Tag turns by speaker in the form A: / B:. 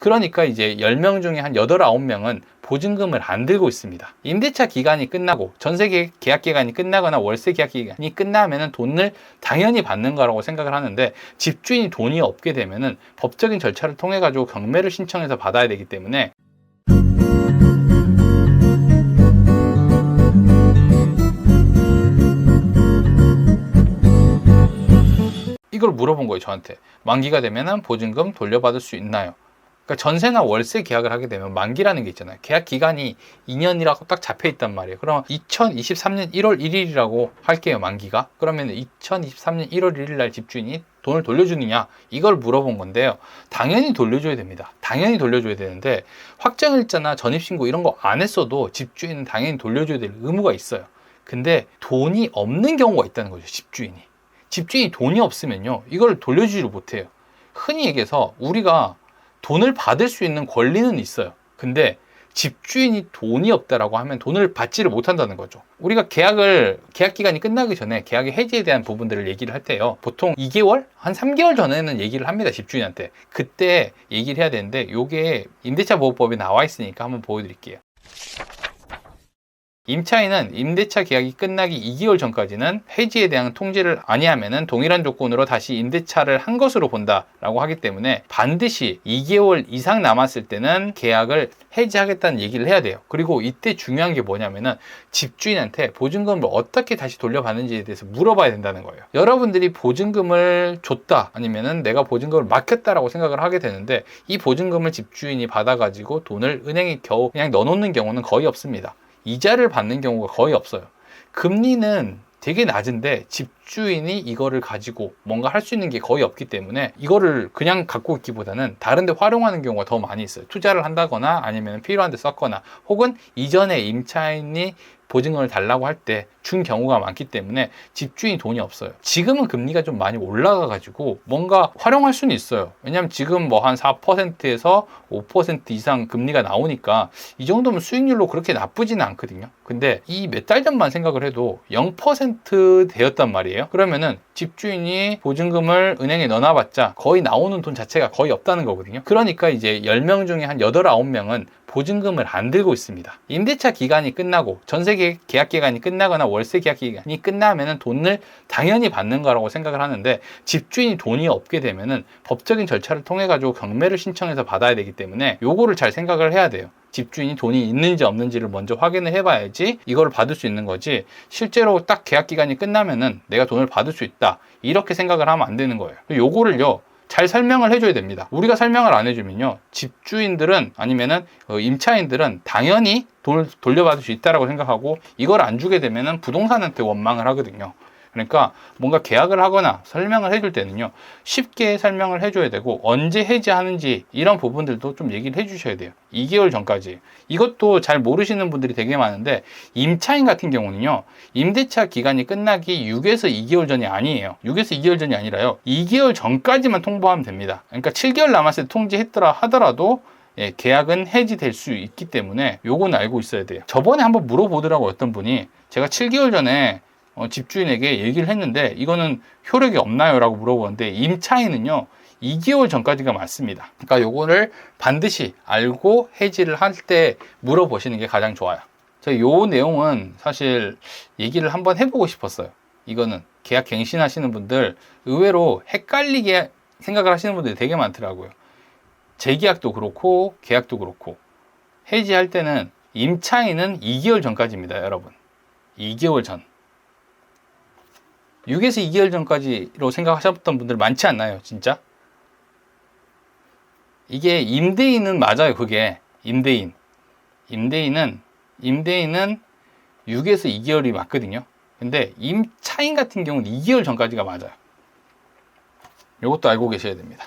A: 그러니까 이제 10명 중에 한 8, 9명은 보증금을 안 들고 있습니다. 임대차 기간이 끝나고 전세 계약 기간이 끝나거나 월세 계약 기간이 끝나면은 돈을 당연히 받는 거라고 생각을 하는데, 집주인이 돈이 없게 되면은 법적인 절차를 통해 가지고 경매를 신청해서 받아야 되기 때문에 이걸 물어본 거예요, 저한테. 만기가 되면은 보증금 돌려받을 수 있나요? 그러니까 전세나 월세 계약을 하게 되면 만기라는 게 있잖아요. 계약 기간이 2년이라고 딱 잡혀 있단 말이에요. 그럼 2023년 1월 1일이라고 할게요, 만기가. 그러면 2023년 1월 1일 날 집주인이 돈을 돌려주느냐, 이걸 물어본 건데요. 당연히 돌려줘야 됩니다. 당연히 돌려줘야 되는데, 확정일자나 전입신고 이런 거 안 했어도 집주인은 당연히 돌려줘야 될 의무가 있어요. 근데 돈이 없는 경우가 있다는 거죠, 집주인이 돈이 없으면요, 이걸 돌려주지를 못해요. 흔히 얘기해서 우리가 돈을 받을 수 있는 권리는 있어요. 근데 집주인이 돈이 없다라고 하면 돈을 받지를 못한다는 거죠. 우리가 계약 기간이 끝나기 전에 계약의 해지에 대한 부분들을 얘기를 할 때요, 보통 2개월? 한 3개월 전에는 얘기를 합니다, 집주인한테. 그때 얘기를 해야 되는데, 이게 임대차 보호법에 나와 있으니까 한번 보여드릴게요. 임차인은 임대차 계약이 끝나기 2개월 전까지는 해지에 대한 통지를 아니하면은 동일한 조건으로 다시 임대차를 한 것으로 본다라고 하기 때문에, 반드시 2개월 이상 남았을 때는 계약을 해지하겠다는 얘기를 해야 돼요. 그리고 이때 중요한 게 뭐냐면은 집주인한테 보증금을 어떻게 다시 돌려받는지에 대해서 물어봐야 된다는 거예요. 여러분들이 보증금을 줬다, 아니면은 내가 보증금을 맡겼다라고 생각을 하게 되는데, 이 보증금을 집주인이 받아가지고 돈을 은행에 겨우 그냥 넣어놓는 경우는 거의 없습니다. 이자를 받는 경우가 거의 없어요. 금리는 되게 낮은데 집주인이 이거를 가지고 뭔가 할 수 있는 게 거의 없기 때문에, 이거를 그냥 갖고 있기보다는 다른 데 활용하는 경우가 더 많이 있어요. 투자를 한다거나 아니면 필요한 데 썼거나, 혹은 이전에 임차인이 보증금을 달라고 할 때 준 경우가 많기 때문에 집주인이 돈이 없어요. 지금은 금리가 좀 많이 올라가 가지고 뭔가 활용할 수는 있어요. 왜냐면 지금 뭐 한 4%에서 5% 이상 금리가 나오니까 이 정도면 수익률로 그렇게 나쁘지는 않거든요. 근데 이 몇 달 전만 생각을 해도 0% 되었단 말이에요. 그러면은 집주인이 보증금을 은행에 넣어놔봤자 거의 나오는 돈 자체가 거의 없다는 거거든요. 그러니까 이제 10명 중에 한 8, 9명은 보증금을 안 들고 있습니다. 임대차 기간이 끝나고 전세 계약 기간이 끝나거나 월세 계약 기간이 끝나면은 돈을 당연히 받는 거라고 생각을 하는데, 집주인이 돈이 없게 되면은 법적인 절차를 통해 가지고 경매를 신청해서 받아야 되기 때문에 요거를 잘 생각을 해야 돼요. 집주인이 돈이 있는지 없는지를 먼저 확인을 해봐야지 이거를 받을 수 있는 거지, 실제로 딱 계약 기간이 끝나면은 내가 돈을 받을 수 있다, 이렇게 생각을 하면 안 되는 거예요. 요거를요, 잘 설명을 해줘야 됩니다. 우리가 설명을 안 해주면요, 집주인들은 아니면은 임차인들은 당연히 돈을 돌려받을 수 있다라고 생각하고, 이걸 안 주게 되면은 부동산한테 원망을 하거든요. 그러니까 뭔가 계약을 하거나 설명을 해줄 때는요, 쉽게 설명을 해줘야 되고, 언제 해지하는지 이런 부분들도 좀 얘기를 해주셔야 돼요. 2개월 전까지. 이것도 잘 모르시는 분들이 되게 많은데, 임차인 같은 경우는요, 임대차 기간이 끝나기 6에서 2개월 전이 아니에요. 6에서 2개월 전이 아니라요, 2개월 전까지만 통보하면 됩니다. 그러니까 7개월 남았을 때 통지했더라 하더라도 계약은 해지될 수 있기 때문에 요건 알고 있어야 돼요. 저번에 한번 물어보더라고요, 어떤 분이. 제가 7개월 전에 집주인에게 얘기를 했는데 이거는 효력이 없나요? 라고 물어보는데, 임차인은요 2개월 전까지가 맞습니다. 그러니까 요거를 반드시 알고 해지를 할 때 물어보시는 게 가장 좋아요. 제가 요 내용은 사실 얘기를 한번 해보고 싶었어요. 이거는 계약 갱신하시는 분들 의외로 헷갈리게 생각을 하시는 분들이 되게 많더라고요. 재계약도 그렇고 계약도 그렇고, 해지할 때는 임차인은 2개월 전까지입니다, 여러분. 2개월 전. 6에서 2개월 전까지로 생각하셨던 분들 많지 않나요, 진짜? 이게 임대인은 맞아요, 그게. 임대인은 6에서 2개월이 맞거든요. 근데 임차인 같은 경우는 2개월 전까지가 맞아요. 이것도 알고 계셔야 됩니다.